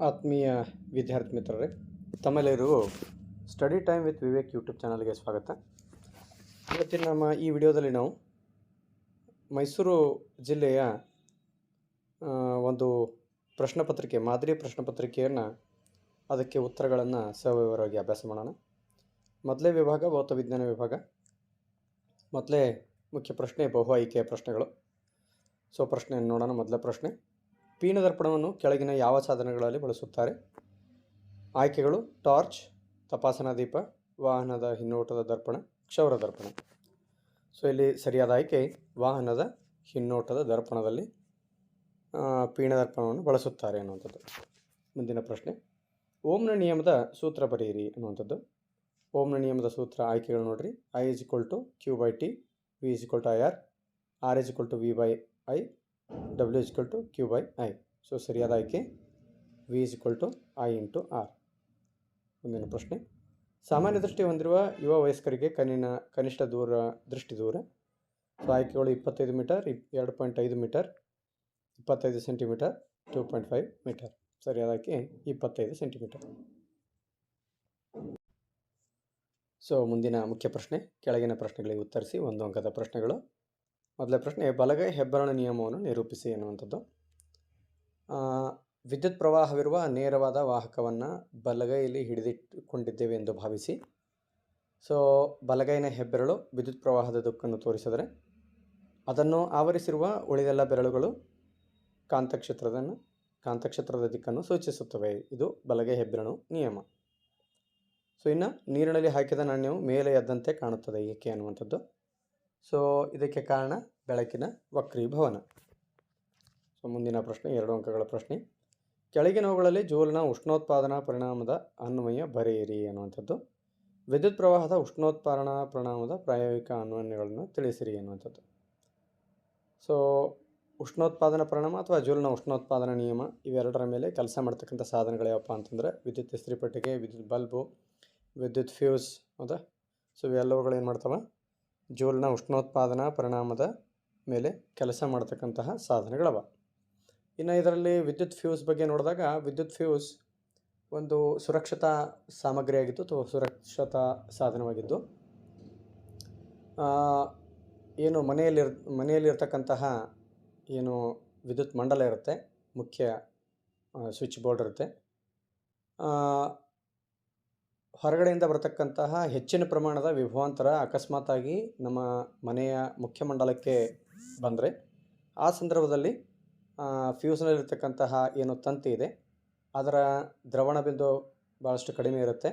ಆತ್ಮೀಯ ವಿದ್ಯಾರ್ಥಿ ಮಿತ್ರರೇ, ತಮ್ಮೆಲ್ಲರಿಗೂ study time with Vivek YouTube ಚಾನಲ್ಗೆ ಸ್ವಾಗತ. ಇವತ್ತಿನ ನಮ್ಮ ಈ ವಿಡಿಯೋದಲ್ಲಿ ನಾವು ಮೈಸೂರು ಜಿಲ್ಲೆಯ ಒಂದು ಪ್ರಶ್ನೆ ಪತ್ರಿಕೆ, ಮಾದರಿ ಪ್ರಶ್ನೆ ಪತ್ರಿಕೆಯನ್ನು, ಅದಕ್ಕೆ ಉತ್ತರಗಳನ್ನು ಸವಿವರವಾಗಿ ಅಭ್ಯಾಸ ಮಾಡೋಣ. ಮೊದಲೇ ವಿಭಾಗ ಭೌತ ವಿಜ್ಞಾನ ವಿಭಾಗ. ಮೊದಲೇ ಮುಖ್ಯ ಪ್ರಶ್ನೆ ಬಹು ಆಯ್ಕೆಯ ಪ್ರಶ್ನೆಗಳು. ಸೊ ಪ್ರಶ್ನೆಯನ್ನು ನೋಡೋಣ. ಮೊದಲ ಪ್ರಶ್ನೆ: ಪೀನದರ್ಪಣವನ್ನು ಕೆಳಗಿನ ಯಾವ ಸಾಧನಗಳಲ್ಲಿ ಬಳಸುತ್ತಾರೆ? ಆಯ್ಕೆಗಳು: ಟಾರ್ಚ್, ತಪಾಸಣಾ ದೀಪ, ವಾಹನದ ಹಿನ್ನೋಟದ ದರ್ಪಣ, ಕ್ಷೌರ ದರ್ಪಣ. ಸೊ ಇಲ್ಲಿ ಸರಿಯಾದ ಆಯ್ಕೆ ವಾಹನದ ಹಿನ್ನೋಟದ ದರ್ಪಣದಲ್ಲಿ ಪೀನದರ್ಪಣವನ್ನು ಬಳಸುತ್ತಾರೆ ಅನ್ನುವಂಥದ್ದು. ಮುಂದಿನ ಪ್ರಶ್ನೆ: ಓಮ್ನ ನಿಯಮದ ಸೂತ್ರ ಬರೆಯಿರಿ ಅನ್ನುವಂಥದ್ದು. ಓಮ್ನ ನಿಯಮದ ಸೂತ್ರ ಆಯ್ಕೆಗಳು ನೋಡಿರಿ. I=Q/T, V=IR, R=V/I, W=Q/I. So ಸರಿಯಾದ ಆಯ್ಕೆ V=I×R. ಮುಂದಿನ ಪ್ರಶ್ನೆ: ಸಾಮಾನ್ಯ ದೃಷ್ಟಿ ಹೊಂದಿರುವ ಯುವ ವಯಸ್ಕರಿಗೆ ಕನಿಷ್ಠ ದೃಷ್ಟಿ ದೂರ. ಸೊ ಆಯ್ಕೆಗಳು 25 ಮೀಟರ್, 2.5 ಮೀಟರ್, 25 ಸೆಂಟಿಮೀಟರ್, 2.5 ಮೀಟರ್. ಸರಿಯಾದ ಆಯ್ಕೆ 25 ಸೆಂಟಿಮೀಟರ್. ಸೊ ಮುಂದಿನ ಮುಖ್ಯ ಪ್ರಶ್ನೆ: ಕೆಳಗಿನ ಪ್ರಶ್ನೆಗಳಿಗೆ ಉತ್ತರಿಸಿ. 1 ಅಂಕದ ಪ್ರಶ್ನೆಗಳು. ಮೊದಲ ಪ್ರಶ್ನೆ: ಬಲಗೈ ಹೆಬ್ಬೆರಳು ನಿಯಮವನ್ನು ನಿರೂಪಿಸಿ ಎನ್ನುವಂಥದ್ದು. ವಿದ್ಯುತ್ ಪ್ರವಾಹವಿರುವ ನೇರವಾದ ವಾಹಕವನ್ನು ಬಲಗೈಯಲ್ಲಿ ಹಿಡಿದಿಟ್ಟುಕೊಂಡಿದ್ದೇವೆ ಎಂದು ಭಾವಿಸಿ. ಸೊ ಬಲಗೈನ ಹೆಬ್ಬೆರಳು ವಿದ್ಯುತ್ ಪ್ರವಾಹದ ದಿಕ್ಕನ್ನು ತೋರಿಸಿದರೆ ಅದನ್ನು ಆವರಿಸಿರುವ ಉಳಿದೆಲ್ಲ ಬೆರಳುಗಳು ಕಾಂತಕ್ಷೇತ್ರದ ದಿಕ್ಕನ್ನು ಸೂಚಿಸುತ್ತವೆ. ಇದು ಬಲಗೈ ಹೆಬ್ಬೆರಳು ನಿಯಮ. ಸೊ ಇನ್ನು ನೀರಿನಲ್ಲಿ ಹಾಕಿದ ನಾಣ್ಯವು ಮೇಲೆ ಎದ್ದಂತೆ ಕಾಣುತ್ತದೆ, ಏಕೆ ಅನ್ನುವಂಥದ್ದು. ಸೊ ಇದಕ್ಕೆ ಕಾರಣ ಬೆಳಕಿನ ವಕ್ರೀಭವನ. ಸೊ ಮುಂದಿನ ಪ್ರಶ್ನೆ 2 ಅಂಕಗಳ ಪ್ರಶ್ನೆ: ಕೆಳಗಿನವುಗಳಲ್ಲಿ ಜೂಲ್ನ ಉಷ್ಣೋತ್ಪಾದನಾ ಪರಿಣಾಮದ ಅನ್ವಯ ಬರೆಯಿರಿ ಅನ್ನುವಂಥದ್ದು. ವಿದ್ಯುತ್ ಪ್ರವಾಹದ ಉಷ್ಣೋತ್ಪಾದನಾ ಪರಿಣಾಮದ ಪ್ರಾಯೋಗಿಕ ಅನ್ವಯಗಳನ್ನು ತಿಳಿಸಿರಿ ಅನ್ನುವಂಥದ್ದು. ಸೊ ಉಷ್ಣೋತ್ಪಾದನಾ ಪರಿಣಾಮ ಅಥವಾ ಜೂಲ್ನ ಉಷ್ಣೋತ್ಪಾದನಾ ನಿಯಮ, ಇವೆರಡರ ಮೇಲೆ ಕೆಲಸ ಮಾಡ್ತಕ್ಕಂಥ ಸಾಧನಗಳು ಯಾವಪ್ಪ ಅಂತಂದರೆ ವಿದ್ಯುತ್ ಇಸ್ತ್ರಿಪೆಟ್ಟಿಗೆ, ವಿದ್ಯುತ್ ಬಲ್ಬು, ವಿದ್ಯುತ್ ಫ್ಯೂಸ್. ಹೌದಾ? ಸೊ ಇವೆಲ್ಲವುಗಳು ಏನು ಮಾಡ್ತವೆ? ಜೂಲ್ನ ಉಷ್ಣೋತ್ಪಾದನಾ ಪರಿಣಾಮದ ಮೇಲೆ ಕೆಲಸ ಮಾಡ್ತಕ್ಕಂತಹ ಸಾಧನಗಳವ. ಇನ್ನು ಇದರಲ್ಲಿ ವಿದ್ಯುತ್ ಫ್ಯೂಸ್ ಬಗ್ಗೆ ನೋಡಿದಾಗ, ವಿದ್ಯುತ್ ಫ್ಯೂಸ್ ಒಂದು ಸುರಕ್ಷತಾ ಸಾಮಗ್ರಿಯಾಗಿದ್ದು ಅಥವಾ ಸುರಕ್ಷತಾ ಸಾಧನವಾಗಿದ್ದು, ಏನು ಮನೆಯಲ್ಲಿರ್ತಕ್ಕಂತಹ ಏನು ವಿದ್ಯುತ್ ಮಂಡಲ ಇರುತ್ತೆ, ಮುಖ್ಯ ಸ್ವಿಚ್ ಬೋರ್ಡ್ ಇರುತ್ತೆ, ಹೊರಗಡೆಯಿಂದ ಬರತಕ್ಕಂತಹ ಹೆಚ್ಚಿನ ಪ್ರಮಾಣದ ವಿಭವಾಂತರ ಅಕಸ್ಮಾತಾಗಿ ನಮ್ಮ ಮನೆಯ ಮುಖ್ಯ ಮಂಡಲಕ್ಕೆ ಬಂದರೆ ಆ ಸಂದರ್ಭದಲ್ಲಿ ಫ್ಯೂಸ್ನಲ್ಲಿರ್ತಕ್ಕಂತಹ ಏನು ತಂತಿ ಇದೆ ಅದರ ದ್ರವಣ ಬಿಂದು ಭಾಳಷ್ಟು ಕಡಿಮೆ ಇರುತ್ತೆ.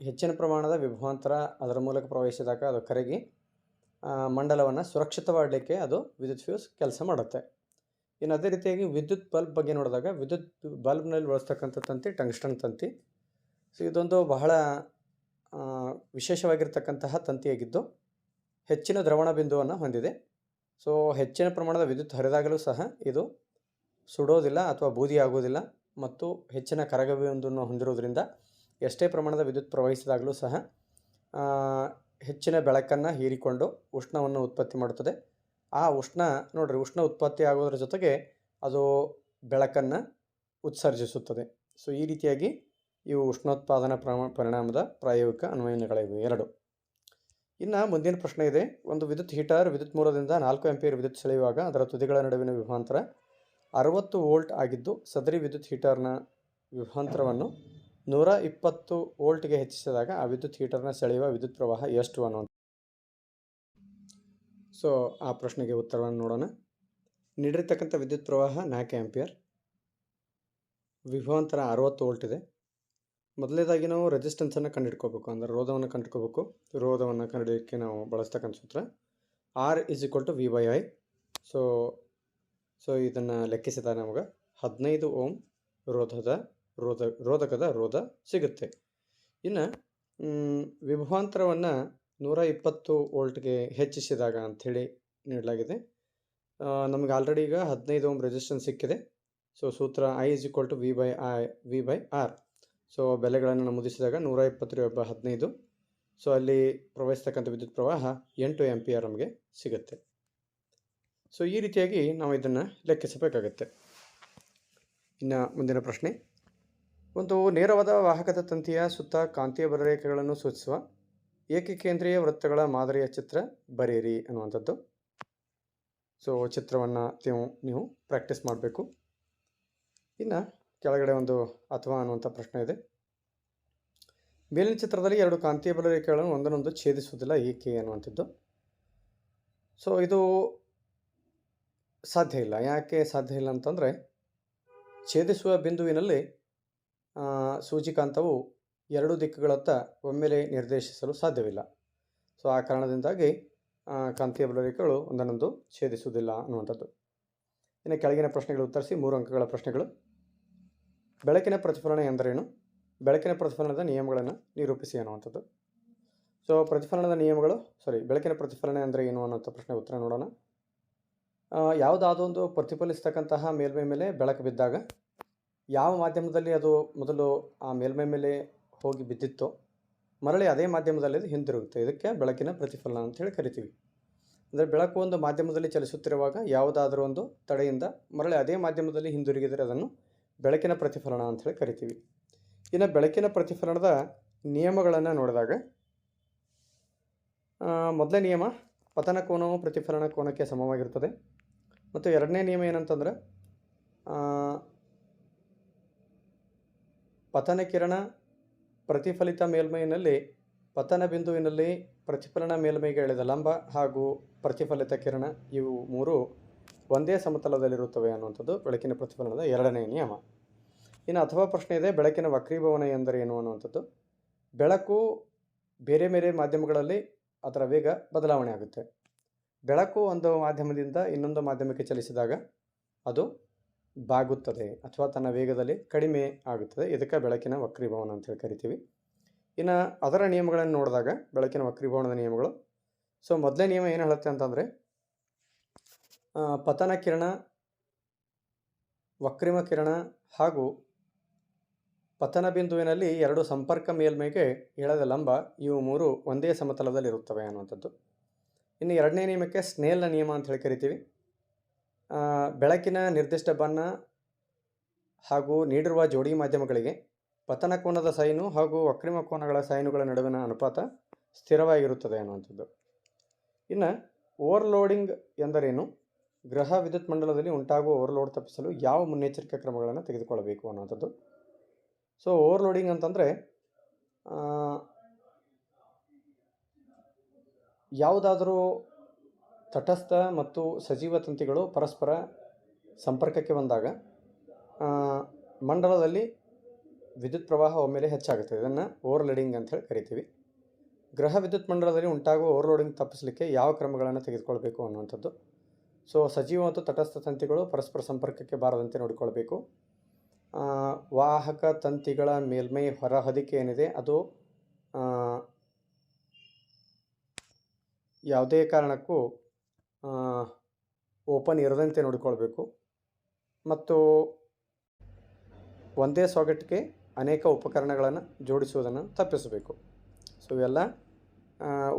ಹೆಚ್ಚಿನ ಪ್ರಮಾಣದ ವಿಭವಾಂತರ ಅದರ ಮೂಲಕ ಪ್ರವಹಿಸಿದಾಗ ಅದು ಕರಗಿ ಮಂಡಲವನ್ನು ಸುರಕ್ಷಿತವಾಡಲಿಕ್ಕೆ ಅದು ವಿದ್ಯುತ್ ಫ್ಯೂಸ್ ಕೆಲಸ ಮಾಡುತ್ತೆ. ಇನ್ನು ಅದೇ ರೀತಿಯಾಗಿ ವಿದ್ಯುತ್ ಬಲ್ಬ್ ಬಗ್ಗೆ ನೋಡಿದಾಗ, ವಿದ್ಯುತ್ ಬಲ್ಬ್ನಲ್ಲಿ ಬಳಸ್ತಕ್ಕಂಥ ತಂತಿ ಟಂಗ್ಸ್ಟನ್ ತಂತಿ. ಸೊ ಇದೊಂದು ಬಹಳ ವಿಶೇಷವಾಗಿರ್ತಕ್ಕಂತಹ ತಂತಿಯಾಗಿದ್ದು ಹೆಚ್ಚಿನ ದ್ರವಣ ಬಿಂದುವನ್ನು ಹೊಂದಿದೆ. ಸೊ ಹೆಚ್ಚಿನ ಪ್ರಮಾಣದ ವಿದ್ಯುತ್ ಹರಿದಾಗಲೂ ಸಹ ಇದು ಸುಡೋದಿಲ್ಲ ಅಥವಾ ಬೂದಿ ಆಗೋದಿಲ್ಲ ಮತ್ತು ಹೆಚ್ಚಿನ ಕರಗ ಬಿಂದುವನ್ನು ಹೊಂದಿರೋದ್ರಿಂದ ಎಷ್ಟೇ ಪ್ರಮಾಣದ ವಿದ್ಯುತ್ ಪ್ರವಹಿಸಿದಾಗಲೂ ಸಹ ಹೆಚ್ಚಿನ ಬೆಳಕನ್ನು ಹೀರಿಕೊಂಡು ಉಷ್ಣವನ್ನು ಉತ್ಪತ್ತಿ ಮಾಡುತ್ತದೆ. ಆ ಉಷ್ಣ ಉತ್ಪತ್ತಿ ಆಗೋದ್ರ ಜೊತೆಗೆ ಅದು ಬೆಳಕನ್ನು ಉತ್ಸರ್ಜಿಸುತ್ತದೆ. ಸೊ ಈ ರೀತಿಯಾಗಿ ಇವು ಉಷ್ಣೋತ್ಪಾದನಾ ಪರಿಣಾಮದ ಪ್ರಾಯೋಗಿಕ ಅನ್ವಯಗಳಿವೆ 2. ಇನ್ನು ಮುಂದಿನ ಪ್ರಶ್ನೆ ಇದೆ: ಒಂದು ವಿದ್ಯುತ್ ಹೀಟರ್ ವಿದ್ಯುತ್ ಮೂಲದಿಂದ 4 ಆಂಪಿಯರ್ ವಿದ್ಯುತ್ ಸೆಳೆಯುವಾಗ ಅದರ ತುದಿಗಳ ನಡುವಿನ ವಿಭವಾಂತರ 60 ವೋಲ್ಟ್ ಆಗಿದ್ದು, ಸದರಿ ವಿದ್ಯುತ್ ಹೀಟರ್ನ ವಿಭವಾಂತರವನ್ನು 120 ವೋಲ್ಟ್ಗೆ ಹೆಚ್ಚಿಸಿದಾಗ ಆ ವಿದ್ಯುತ್ ಹೀಟರ್ನ ಸೆಳೆಯುವ ವಿದ್ಯುತ್ ಪ್ರವಾಹ ಎಷ್ಟು ಅನ್ನುವಂಥ. ಸೊ ಆ ಪ್ರಶ್ನೆಗೆ ಉತ್ತರವನ್ನು ನೋಡೋಣ. ನೀಡಿರ್ತಕ್ಕಂಥ ವಿದ್ಯುತ್ ಪ್ರವಾಹ 4 ಆಂಪಿಯರ್, ವಿಭವಾಂತರ 60 ವೋಲ್ಟ್ ಇದೆ. ಮೊದಲನೇದಾಗಿ ನಾವು ರೆಸಿಸ್ಟೆನ್ಸನ್ನು ಕಂಡುಹಿಡ್ಕೋಬೇಕು, ಅಂದರೆ ರೋಧವನ್ನು ಕಂಡುಹಿಡ್ಕೋಬೇಕು. ರೋಧವನ್ನು ಕಂಡುಹಿಡಿಯೋಕ್ಕೆ ನಾವು ಬಳಸ್ತಕ್ಕಂಥ ಸೂತ್ರ R=V/I. ಸೊ ಇದನ್ನು ಲೆಕ್ಕಿಸಿದಾಗ ನಮಗೆ 15 ಓಮ್ ರೋಧಕದ ರೋಧ ಸಿಗುತ್ತೆ. ಇನ್ನು ವಿಭವಾಂತರವನ್ನು 120 ವೋಲ್ಟ್ಗೆ ಹೆಚ್ಚಿಸಿದಾಗ ಅಂಥೇಳಿ ನೀಡಲಾಗಿದೆ. ನಮಗೆ ಆಲ್ರೆಡಿ ಈಗ 15 ಓಮ್ ರೆಸಿಸ್ಟೆನ್ಸ್ ಸಿಕ್ಕಿದೆ. ಸೊ ಸೂತ್ರ I=V/R. ಸೊ ಬೆಲೆಗಳನ್ನು ನಮೂದಿಸಿದಾಗ 120/15. ಸೊ ಅಲ್ಲಿ ಪ್ರವಹಿಸ್ತಕ್ಕಂಥ ವಿದ್ಯುತ್ ಪ್ರವಾಹ 8 ಆಂಪಿಯರ್ ನಮಗೆ ಸಿಗುತ್ತೆ. ಸೊ ಈ ರೀತಿಯಾಗಿ ನಾವು ಇದನ್ನು ಲೆಕ್ಕಿಸಬೇಕಾಗತ್ತೆ. ಇನ್ನು ಮುಂದಿನ ಪ್ರಶ್ನೆ, ಒಂದು ನೇರವಾದ ವಾಹಕದ ತಂತಿಯ ಸುತ್ತ ಕಾಂತೀಯ ಬಲರೇಖೆಗಳನ್ನು ಸೂಚಿಸುವ ಏಕಕೇಂದ್ರೀಯ ವೃತ್ತಗಳ ಮಾದರಿಯ ಚಿತ್ರ ಬರೆಯಿರಿ ಅನ್ನುವಂಥದ್ದು. ಸೊ ಚಿತ್ರವನ್ನು ನೀವು ಪ್ರಾಕ್ಟೀಸ್ ಮಾಡಬೇಕು. ಇನ್ನು ಕೆಳಗಡೆ ಒಂದು ಅಥವಾ ಅನ್ನುವಂಥ ಪ್ರಶ್ನೆ ಇದೆ. ಮೇಲಿನ ಚಿತ್ರದಲ್ಲಿ ಎರಡು ಕಾಂತೀಯ ಬಲರೇಖೆಗಳನ್ನು ಒಂದನ್ನೊಂದು ಛೇದಿಸುವುದಿಲ್ಲ ಏಕೆ ಅನ್ನುವಂಥದ್ದು. ಸೊ ಇದು ಸಾಧ್ಯ ಇಲ್ಲ. ಯಾಕೆ ಸಾಧ್ಯ ಇಲ್ಲ ಅಂತಂದರೆ, ಛೇದಿಸುವ ಬಿಂದುವಿನಲ್ಲಿ ಸೂಚಿಕಾಂತವು ಎರಡು ದಿಕ್ಕುಗಳತ್ತ ಒಮ್ಮೆಲೆ ನಿರ್ದೇಶಿಸಲು ಸಾಧ್ಯವಿಲ್ಲ. ಸೊ ಆ ಕಾರಣದಿಂದಾಗಿ ಕಾಂತೀಯ ಬಲರೇಖೆಗಳು ಒಂದನ್ನೊಂದು ಛೇದಿಸುವುದಿಲ್ಲ ಅನ್ನುವಂಥದ್ದು. ಇನ್ನು ಕೆಳಗಿನ ಪ್ರಶ್ನೆಗಳು ಉತ್ತರಿಸಿ. 3 ಅಂಕಗಳ ಪ್ರಶ್ನೆಗಳು. ಬೆಳಕಿನ ಪ್ರತಿಫಲನ ಎಂದರೇನು? ಬೆಳಕಿನ ಪ್ರತಿಫಲನದ ನಿಯಮಗಳನ್ನು ನಿರೂಪಿಸಿ ಅನ್ನುವಂಥದ್ದು. ಸೊ ಬೆಳಕಿನ ಪ್ರತಿಫಲನ ಅಂದರೆ ಏನು ಅನ್ನೋಂಥ ಪ್ರಶ್ನೆ ಉತ್ತರ ನೋಡೋಣ. ಯಾವುದಾದೊಂದು ಪ್ರತಿಫಲಿಸ್ತಕ್ಕಂತಹ ಮೇಲ್ಮೈ ಮೇಲೆ ಬೆಳಕು ಬಿದ್ದಾಗ ಯಾವ ಮಾಧ್ಯಮದಲ್ಲಿ ಅದು ಮೊದಲು ಆ ಮೇಲ್ಮೈ ಮೇಲೆ ಹೋಗಿ ಬಿದ್ದಿತ್ತೋ ಮರಳಿ ಅದೇ ಮಾಧ್ಯಮದಲ್ಲಿ ಅದು ಹಿಂದಿರುಗುತ್ತೆ. ಇದಕ್ಕೆ ಬೆಳಕಿನ ಪ್ರತಿಫಲನ ಅಂತ ಹೇಳಿ ಕರಿತೀವಿ. ಅಂದರೆ ಬೆಳಕು ಒಂದು ಮಾಧ್ಯಮದಲ್ಲಿ ಚಲಿಸುತ್ತಿರುವಾಗ ಯಾವುದಾದ್ರೂ ಒಂದು ತಡೆಯಿಂದ ಮರಳಿ ಅದೇ ಮಾಧ್ಯಮದಲ್ಲಿ ಹಿಂದಿರುಗಿದರೆ ಅದನ್ನು ಬೆಳಕಿನ ಪ್ರತಿಫಲನ ಅಂತ ಹೇಳಿ ಕರಿತೀವಿ. ಇನ್ನು ಬೆಳಕಿನ ಪ್ರತಿಫಲನದ ನಿಯಮಗಳನ್ನು ನೋಡಿದಾಗ, ಮೊದಲನೇ ನಿಯಮ ಪತನ ಕೋನವು ಪ್ರತಿಫಲನ ಕೋನಕ್ಕೆ ಸಮವಾಗಿರುತ್ತದೆ. ಮತ್ತು ಎರಡನೇ ನಿಯಮ ಏನಂತಂದರೆ, ಪತನ ಕಿರಣ ಪ್ರತಿಫಲಿತ ಮೇಲ್ಮೈನಲ್ಲಿ ಪತನ ಬಿಂದುವಿನಲ್ಲಿ ಪ್ರತಿಫಲನ ಮೇಲ್ಮೈಗೆ ಎಳೆದ ಲಂಬ ಹಾಗೂ ಪ್ರತಿಫಲಿತ ಕಿರಣ ಇವು ಮೂರು ಒಂದೇ ಸಮತಲದಲ್ಲಿರುತ್ತವೆ ಅನ್ನುವಂಥದ್ದು ಬೆಳಕಿನ ಪ್ರತಿಫಲನದ ಎರಡನೇ ನಿಯಮ. ಇನ್ನು ಅಥವಾ ಪ್ರಶ್ನೆ ಇದೆ, ಬೆಳಕಿನ ವಕ್ರೀಭವನ ಎಂದರೇನು ಅನ್ನುವಂಥದ್ದು. ಬೆಳಕು ಬೇರೆ ಬೇರೆ ಮಾಧ್ಯಮಗಳಲ್ಲಿ ಅದರ ವೇಗ ಬದಲಾವಣೆ ಆಗುತ್ತೆ. ಬೆಳಕು ಒಂದು ಮಾಧ್ಯಮದಿಂದ ಇನ್ನೊಂದು ಮಾಧ್ಯಮಕ್ಕೆ ಚಲಿಸಿದಾಗ ಅದು ಬಾಗುತ್ತದೆ ಅಥವಾ ತನ್ನ ವೇಗದಲ್ಲಿ ಕಡಿಮೆ ಆಗುತ್ತದೆ. ಇದಕ್ಕೆ ಬೆಳಕಿನ ವಕ್ರೀಭವನ ಅಂತ ಹೇಳಿ ಕರಿತೀವಿ. ಇನ್ನು ಅದರ ನಿಯಮಗಳನ್ನು ನೋಡಿದಾಗ ಬೆಳಕಿನ ವಕ್ರೀಭವನದ ನಿಯಮಗಳು. ಸೊ ಮೊದಲನೇ ನಿಯಮ ಏನು ಹೇಳುತ್ತೆ ಅಂತಂದರೆ, ಪತನ ಕಿರಣ, ವಕ್ರೀಮ ಕಿರಣ ಹಾಗೂ ಪತನ ಬಿಂದುವಿನಲ್ಲಿ ಎರಡು ಸಂಪರ್ಕ ಮೇಲ್ಮೈಗೆ ಎಳೆದ ಲಂಬ ಇವು ಮೂರು ಒಂದೇ ಸಮತಲದಲ್ಲಿರುತ್ತವೆ ಅನ್ನುವಂಥದ್ದು. ಇನ್ನು ಎರಡನೇ ನಿಯಮಕ್ಕೆ ಸ್ನೇಲ್ನ ನಿಯಮ ಅಂತ ಹೇಳಿ ಕರಿತೀವಿ. ಬೆಳಕಿನ ನಿರ್ದಿಷ್ಟ ಬಣ್ಣ ಹಾಗೂ ನೀಡಿರುವ ಜೋಡಿ ಮಾಧ್ಯಮಗಳಿಗೆ ಪತನ ಕೋನದ ಸೈನು ಹಾಗೂ ವಕ್ರೀಮ ಕೋನಗಳ ಸೈನುಗಳ ನಡುವಿನ ಅನುಪಾತ ಸ್ಥಿರವಾಗಿರುತ್ತದೆ ಅನ್ನುವಂಥದ್ದು. ಇನ್ನು ಓವರ್ಲೋಡಿಂಗ್ ಎಂದರೇನು? ಗ್ರಹ ವಿದ್ಯುತ್ ಮಂಡಲದಲ್ಲಿ ಉಂಟಾಗುವ ಓವರ್ಲೋಡ್ ತಪ್ಪಿಸಲು ಯಾವ ಮುನ್ನೆಚ್ಚರಿಕೆ ಕ್ರಮಗಳನ್ನು ತೆಗೆದುಕೊಳ್ಳಬೇಕು ಅನ್ನುವಂಥದ್ದು. ಸೊ ಓವರ್ಲೋಡಿಂಗ್ ಅಂತಂದರೆ, ಯಾವುದಾದರೂ ತಟಸ್ಥ ಮತ್ತು ಸಜೀವ ತಂತಿಗಳು ಪರಸ್ಪರ ಸಂಪರ್ಕಕ್ಕೆ ಬಂದಾಗ ಮಂಡಲದಲ್ಲಿ ವಿದ್ಯುತ್ ಪ್ರವಾಹ ಒಮ್ಮೆಲೆ ಹೆಚ್ಚಾಗುತ್ತೆ. ಇದನ್ನು ಓವರ್ಲೋಡಿಂಗ್ ಅಂತ ಹೇಳಿ ಕರಿತೀವಿ. ಗ್ರಹ ವಿದ್ಯುತ್ ಮಂಡಲದಲ್ಲಿ ಉಂಟಾಗುವ ಓವರ್ಲೋಡಿಂಗ್ ತಪ್ಪಿಸಲಿಕ್ಕೆ ಯಾವ ಕ್ರಮಗಳನ್ನು ತೆಗೆದುಕೊಳ್ಬೇಕು ಅನ್ನುವಂಥದ್ದು. ಸೊ ಸಜೀವ ಮತ್ತು ತಟಸ್ಥ ತಂತಿಗಳು ಪರಸ್ಪರ ಸಂಪರ್ಕಕ್ಕೆ ಬಾರದಂತೆ ನೋಡಿಕೊಳ್ಬೇಕು. ವಾಹಕ ತಂತಿಗಳ ಮೇಲ್ಮೈ ಹೊರಹೊದಿಕೆ ಏನಿದೆ ಅದು ಯಾವುದೇ ಕಾರಣಕ್ಕೂ ಓಪನ್ ಇರದಂತೆ ನೋಡಿಕೊಳ್ಬೇಕು. ಮತ್ತು ಒಂದೇ ಸಾಕೆಟ್ಗೆ ಅನೇಕ ಉಪಕರಣಗಳನ್ನು ಜೋಡಿಸುವುದನ್ನು ತಪ್ಪಿಸಬೇಕು. ಸೊ ಇವೆಲ್ಲ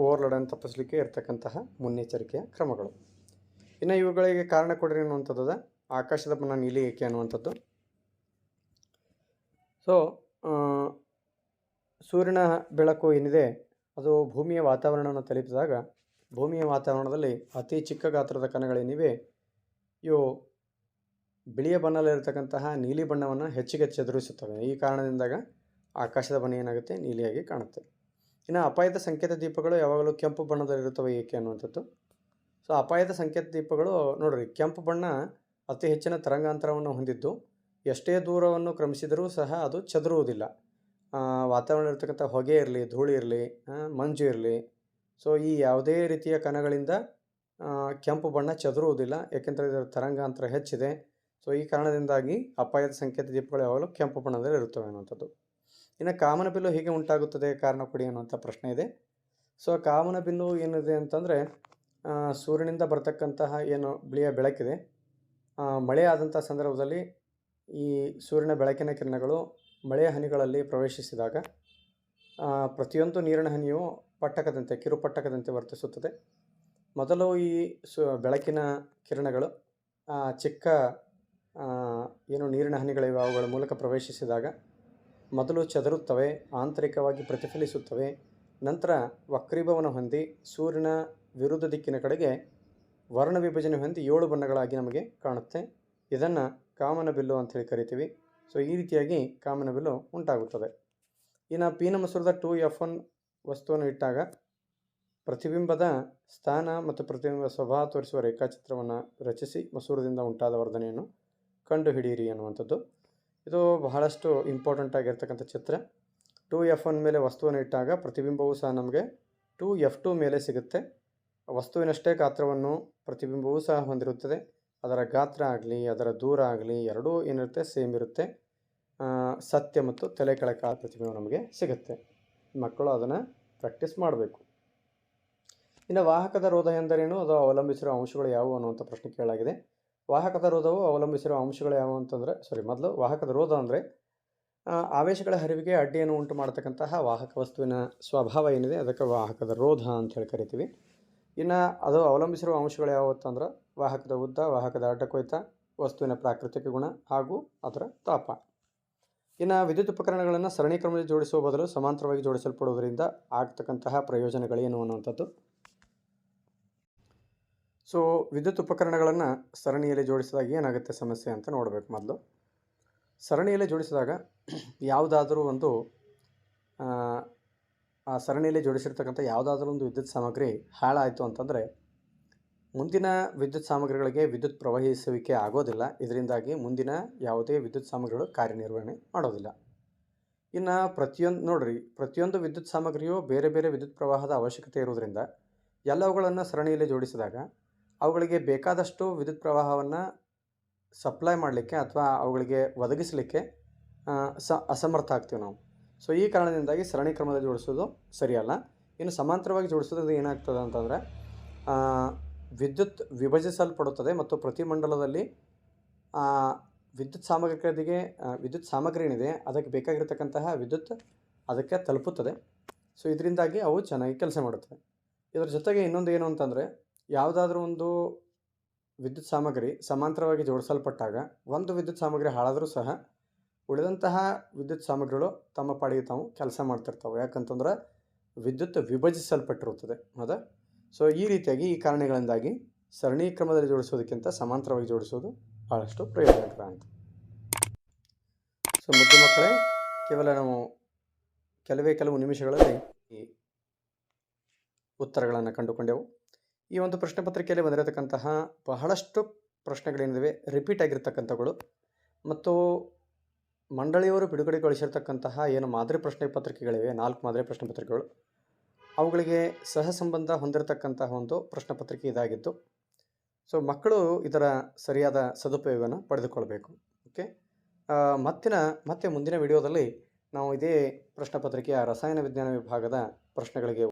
ಓವರ್ಲೋಡನ್ನು ತಪ್ಪಿಸಲಿಕ್ಕೆ ಇರತಕ್ಕಂತಹ ಮುನ್ನೆಚ್ಚರಿಕೆಯ ಕ್ರಮಗಳು. ಇನ್ನು ಇವುಗಳಿಗೆ ಕಾರಣ ಕೊಡ್ರಿ ಅನ್ನುವಂಥದ್ದು ಆಕಾಶದ ಬಣ್ಣ ನೀಲಿ ಏಕೆ ಅನ್ನುವಂಥದ್ದು. ಸೊ ಸೂರ್ಯನ ಬೆಳಕು ಏನಿದೆ ಅದು ಭೂಮಿಯ ವಾತಾವರಣವನ್ನು ತಲುಪಿದಾಗ ಭೂಮಿಯ ವಾತಾವರಣದಲ್ಲಿ ಅತಿ ಚಿಕ್ಕ ಗಾತ್ರದ ಕಣಗಳೇನಿವೆ ಇವು ಬಿಳಿಯ ಬಣ್ಣದಲ್ಲಿರತಕ್ಕಂತಹ ನೀಲಿ ಬಣ್ಣವನ್ನು ಹೆಚ್ಚಿಗೆ ಚದುರಿಸುತ್ತವೆ. ಈ ಕಾರಣದಿಂದಾಗ ಆಕಾಶದ ಬಣ್ಣ ಏನಾಗುತ್ತೆ, ನೀಲಿಯಾಗಿ ಕಾಣುತ್ತೆ. ಇನ್ನು ಅಪಾಯದ ಸಂಕೇತ ದೀಪಗಳು ಯಾವಾಗಲೂ ಕೆಂಪು ಬಣ್ಣದಲ್ಲಿರುತ್ತವೆ ಏಕೆ ಅನ್ನುವಂಥದ್ದು. ಸೊ ಅಪಾಯದ ಸಂಕೇತ ದೀಪಗಳು ನೋಡಿರಿ, ಕೆಂಪು ಬಣ್ಣ ಅತಿ ಹೆಚ್ಚಿನ ತರಂಗಾಂತರವನ್ನು ಹೊಂದಿದ್ದು ಎಷ್ಟೇ ದೂರವನ್ನು ಕ್ರಮಿಸಿದರೂ ಸಹ ಅದು ಚದುರುವುದಿಲ್ಲ. ವಾತಾವರಣ ಇರತಕ್ಕಂಥ ಹೊಗೆ ಇರಲಿ, ಧೂಳು ಇರಲಿ, ಮಂಜು ಇರಲಿ, ಸೊ ಈ ಯಾವುದೇ ರೀತಿಯ ಕಣಗಳಿಂದ ಕೆಂಪು ಬಣ್ಣ ಚದುರುವುದಿಲ್ಲ, ಏಕೆಂದರೆ ಇದರ ತರಂಗಾಂತರ ಹೆಚ್ಚಿದೆ. ಸೊ ಈ ಕಾರಣದಿಂದಾಗಿ ಅಪಾಯದ ಸಂಕೇತ ದೀಪಗಳು ಯಾವಾಗಲೂ ಕೆಂಪು ಬಣ್ಣದಲ್ಲಿ ಇರುತ್ತವೆ ಅನ್ನುವಂಥದ್ದು. ಇನ್ನು ಕಾಮನಬಿಲ್ಲು ಹೇಗೆ ಉಂಟಾಗುತ್ತದೆ, ಕಾರಣ ಕೊಡಿ ಅನ್ನುವಂಥ ಪ್ರಶ್ನೆ ಇದೆ. ಸೊ ಕಾಮನಬಿಲ್ಲು ಏನಿದೆ ಅಂತಂದರೆ, ಸೂರ್ಯನಿಂದ ಬರ್ತಕ್ಕಂತಹ ಏನು ಬಿಳಿಯ ಬೆಳಕಿದೆ, ಮಳೆ ಆದಂಥ ಸಂದರ್ಭದಲ್ಲಿ ಈ ಸೂರ್ಯನ ಬೆಳಕಿನ ಕಿರಣಗಳು ಮಳೆಯ ಹನಿಗಳಲ್ಲಿ ಪ್ರವೇಶಿಸಿದಾಗ ಪ್ರತಿಯೊಂದು ನೀರಿನ ಹನಿಯು ಪಟ್ಟಕದಂತೆ, ಕಿರುಪಟ್ಟಕದಂತೆ ವರ್ತಿಸುತ್ತದೆ. ಮೊದಲು ಈ ಬೆಳಕಿನ ಕಿರಣಗಳು ಚಿಕ್ಕ ಏನು ನೀರಿನ ಹನಿಗಳಿವೆ ಅವುಗಳ ಮೂಲಕ ಪ್ರವೇಶಿಸಿದಾಗ ಮೊದಲು ಚದುರುತ್ತವೆ, ಆಂತರಿಕವಾಗಿ ಪ್ರತಿಫಲಿಸುತ್ತವೆ, ನಂತರ ವಕ್ರೀಭವನ ಹೊಂದಿ ಸೂರ್ಯನ ವಿರುದ್ಧ ದಿಕ್ಕಿನ ಕಡೆಗೆ ವರ್ಣ ವಿಭಜನೆ ಹೊಂದಿ 7 ಬಣ್ಣಗಳಾಗಿ ನಮಗೆ ಕಾಣುತ್ತೆ. ಇದನ್ನು ಕಾಮನಬಿಲ್ಲು ಅಂಥೇಳಿ ಕರಿತೀವಿ. ಸೊ ಈ ರೀತಿಯಾಗಿ ಕಾಮನಬಿಲ್ಲು ಉಂಟಾಗುತ್ತದೆ. ಇನ್ನು ಪೀನ ಮಸೂರದ 2F1 ವಸ್ತುವನ್ನು ಇಟ್ಟಾಗ ಪ್ರತಿಬಿಂಬದ ಸ್ಥಾನ ಮತ್ತು ಪ್ರತಿಬಿಂಬ ಸ್ವಭಾವ ತೋರಿಸುವ ರೇಖಾಚಿತ್ರವನ್ನು ರಚಿಸಿ ಮಸೂರದಿಂದ ಉಂಟಾದ ವರ್ಧನೆಯನ್ನು ಕಂಡುಹಿಡಿಯಿರಿ ಅನ್ನುವಂಥದ್ದು. ಇದು ಬಹಳಷ್ಟು ಇಂಪಾರ್ಟೆಂಟ್ ಆಗಿರ್ತಕ್ಕಂಥ ಚಿತ್ರ. 2F1 ಮೇಲೆ ವಸ್ತುವನ್ನು ಇಟ್ಟಾಗ ಪ್ರತಿಬಿಂಬವೂ ಸಹ ನಮಗೆ 2F2 ಮೇಲೆ ಸಿಗುತ್ತೆ. ವಸ್ತುವಿನಷ್ಟೇ ಗಾತ್ರವನ್ನು ಪ್ರತಿಬಿಂಬವೂ ಸಹ ಹೊಂದಿರುತ್ತದೆ. ಅದರ ಗಾತ್ರ ಆಗಲಿ ಅದರ ದೂರ ಆಗಲಿ ಎರಡೂ ಏನಿರುತ್ತೆ ಸೇಮ್ ಇರುತ್ತೆ. ಸತ್ಯ ಮತ್ತು ತಲೆ ಕೆಳಕಾಲ ಪ್ರತಿಬಿಂಬ ನಮಗೆ ಸಿಗುತ್ತೆ. ಮಕ್ಕಳು ಅದನ್ನು ಪ್ರಾಕ್ಟೀಸ್ ಮಾಡಬೇಕು. ಇನ್ನು ವಾಹಕದ ರೋಧ ಎಂದರೇನು, ಅದು ಅವಲಂಬಿಸಿರುವ ಅಂಶಗಳು ಯಾವುವು ಅನ್ನುವಂಥ ಪ್ರಶ್ನೆ ಕೇಳಲಾಗಿದೆ. ವಾಹಕದ ರೋಧವು ಅವಲಂಬಿಸಿರುವ ಅಂಶಗಳು ಯಾವುವು ಅಂತಂದರೆ ಮೊದಲು ವಾಹಕದ ರೋಧ ಅಂದರೆ ಆವೇಶಗಳ ಹರಿವಿಗೆ ಅಡ್ಡಿಯನ್ನು ಉಂಟು ಮಾಡತಕ್ಕಂತಹ ವಾಹಕ ವಸ್ತುವಿನ ಸ್ವಭಾವ ಏನಿದೆ ಅದಕ್ಕೆ ವಾಹಕದ ರೋಧ ಅಂತ ಹೇಳಿ ಕರಿತೀವಿ. ಇನ್ನು ಅದು ಅವಲಂಬಿಸಿರುವ ಅಂಶಗಳು ಯಾವುವು ಅಂತಂದ್ರೆ ವಾಹಕದ ಉದ್ದ, ವಾಹಕದ ಅಡ್ಡಕೊಯ್ತ, ವಸ್ತುವಿನ ಪ್ರಾಕೃತಿಕ ಗುಣ ಹಾಗೂ ಅದರ ತಾಪ. ಇನ್ನು ವಿದ್ಯುತ್ ಉಪಕರಣಗಳನ್ನು ಸರಣಿ ಕ್ರಮದಲ್ಲಿ ಜೋಡಿಸುವ ಬದಲು ಸಮಾಂತರವಾಗಿ ಜೋಡಿಸಲ್ಪಡುವುದರಿಂದ ಆಗ್ತಕ್ಕಂತಹ ಪ್ರಯೋಜನಗಳೇನು ಅನ್ನುವಂಥದ್ದು. ಸೊ ವಿದ್ಯುತ್ ಉಪಕರಣಗಳನ್ನು ಸರಣಿಯಲ್ಲಿ ಜೋಡಿಸಿದಾಗ ಏನಾಗುತ್ತೆ ಸಮಸ್ಯೆ ಅಂತ ನೋಡಬೇಕು. ಮೊದಲು ಸರಣಿಯಲ್ಲಿ ಜೋಡಿಸಿದಾಗ ಯಾವುದಾದರೂ ಒಂದು ಆ ಸರಣಿಯಲ್ಲಿ ಜೋಡಿಸಿರ್ತಕ್ಕಂಥ ಯಾವುದಾದ್ರೂ ಒಂದು ವಿದ್ಯುತ್ ಸಾಮಗ್ರಿ ಹಾಳಾಯಿತು ಅಂತಂದರೆ ಮುಂದಿನ ವಿದ್ಯುತ್ ಸಾಮಗ್ರಿಗಳಿಗೆ ವಿದ್ಯುತ್ ಪ್ರವಹಿಸುವಿಕೆ ಆಗೋದಿಲ್ಲ. ಇದರಿಂದಾಗಿ ಮುಂದಿನ ಯಾವುದೇ ವಿದ್ಯುತ್ ಸಾಮಗ್ರಿಗಳು ಕಾರ್ಯನಿರ್ವಹಣೆ ಮಾಡೋದಿಲ್ಲ. ಇನ್ನು ಪ್ರತಿಯೊಂದು ವಿದ್ಯುತ್ ಸಾಮಗ್ರಿಯು ಬೇರೆ ಬೇರೆ ವಿದ್ಯುತ್ ಪ್ರವಾಹದ ಅವಶ್ಯಕತೆ ಇರುವುದರಿಂದ ಎಲ್ಲವುಗಳನ್ನು ಸರಣಿಯಲ್ಲಿ ಜೋಡಿಸಿದಾಗ ಅವುಗಳಿಗೆ ಬೇಕಾದಷ್ಟು ವಿದ್ಯುತ್ ಪ್ರವಾಹವನ್ನು ಸಪ್ಲೈ ಮಾಡಲಿಕ್ಕೆ ಅಥವಾ ಅವುಗಳಿಗೆ ಒದಗಿಸಲಿಕ್ಕೆ ಅಸಮರ್ಥ ಆಗ್ತೀವಿ ನಾವು. ಸೊ ಈ ಕಾರಣದಿಂದಾಗಿ ಸರಣಿ ಕ್ರಮದಲ್ಲಿ ಜೋಡಿಸೋದು ಸರಿಯಲ್ಲ. ಇನ್ನು ಸಮಾಂತರವಾಗಿ ಜೋಡಿಸೋದ್ರಿಂದ ಏನಾಗ್ತದೆ ಅಂತಂದರೆ ವಿದ್ಯುತ್ ವಿಭಜಿಸಲ್ಪಡುತ್ತದೆ ಮತ್ತು ಪ್ರತಿ ಮಂಡಲದಲ್ಲಿ ವಿದ್ಯುತ್ ಸಾಮಗ್ರಿ ಏನಿದೆ ಅದಕ್ಕೆ ಬೇಕಾಗಿರ್ತಕ್ಕಂತಹ ವಿದ್ಯುತ್ ಅದಕ್ಕೆ ತಲುಪುತ್ತದೆ. ಸೊ ಇದರಿಂದಾಗಿ ಅವು ಚೆನ್ನಾಗಿ ಕೆಲಸ ಮಾಡುತ್ತವೆ. ಇದರ ಜೊತೆಗೆ ಇನ್ನೊಂದು ಏನು ಅಂತಂದರೆ ಯಾವುದಾದ್ರೂ ಒಂದು ವಿದ್ಯುತ್ ಸಾಮಗ್ರಿ ಸಮಾಂತರವಾಗಿ ಜೋಡಿಸಲ್ಪಟ್ಟಾಗ ಒಂದು ವಿದ್ಯುತ್ ಸಾಮಗ್ರಿ ಹಾಳಾದರೂ ಸಹ ಉಳಿದಂತಹ ವಿದ್ಯುತ್ ಸಾಮಗ್ರಿಗಳು ತಮ್ಮ ಪಾಡಿಗೆ ತಾವು ಕೆಲಸ ಮಾಡ್ತಿರ್ತಾವೆ. ಯಾಕಂತಂದ್ರೆ ವಿದ್ಯುತ್ ವಿಭಜಿಸಲ್ಪಟ್ಟಿರುತ್ತದೆ. ಹೌದಾ? ಸೊ ಈ ರೀತಿಯಾಗಿ ಈ ಕಾರಣಗಳಿಂದಾಗಿ ಸರಣಿ ಕ್ರಮದಲ್ಲಿ ಜೋಡಿಸೋದಕ್ಕಿಂತ ಸಮಾಂತರವಾಗಿ ಜೋಡಿಸೋದು ಭಾಳಷ್ಟು ಪ್ರಯೋಜನಕರ ಅಂತ. ಸೊ ಮುದ್ದು ಮಕ್ಕಳೇ, ಕೇವಲ ನಾವು ಕೆಲವು ನಿಮಿಷಗಳಲ್ಲಿ ಈ ಉತ್ತರಗಳನ್ನು ಕಂಡುಕೊಂಡೆವು. ಈ ಒಂದು ಪ್ರಶ್ನೆ ಪತ್ರಿಕೆಯಲ್ಲಿ ಬಂದಿರತಕ್ಕಂತಹ ಬಹಳಷ್ಟು ಪ್ರಶ್ನೆಗಳೇನಿವೆ ರಿಪೀಟ್ ಆಗಿರ್ತಕ್ಕಂಥಗಳು ಮತ್ತು ಮಂಡಳಿಯವರು ಬಿಡುಗಡೆಗೊಳಿಸಿರ್ತಕ್ಕಂತಹ ಏನು ಮಾದರಿ ಪ್ರಶ್ನೆ ಪತ್ರಿಕೆಗಳಿವೆ 4 ಮಾದರಿ ಪ್ರಶ್ನೆ ಪತ್ರಿಕೆಗಳು, ಅವುಗಳಿಗೆ ಸಹ ಸಂಬಂಧ ಹೊಂದಿರತಕ್ಕಂತಹ ಒಂದು ಪ್ರಶ್ನೆ ಪತ್ರಿಕೆ ಇದಾಗಿತ್ತು. ಸೊ ಮಕ್ಕಳು ಇದರ ಸರಿಯಾದ ಸದುಪಯೋಗವನ್ನು ಪಡೆದುಕೊಳ್ಬೇಕು. ಓಕೆ, ಮತ್ತೆ ಮುಂದಿನ ವಿಡಿಯೋದಲ್ಲಿ ನಾವು ಇದೇ ಪ್ರಶ್ನೆ ಪತ್ರಿಕೆಯ ರಸಾಯನ ವಿಜ್ಞಾನ ವಿಭಾಗದ ಪ್ರಶ್ನೆಗಳಿಗೆ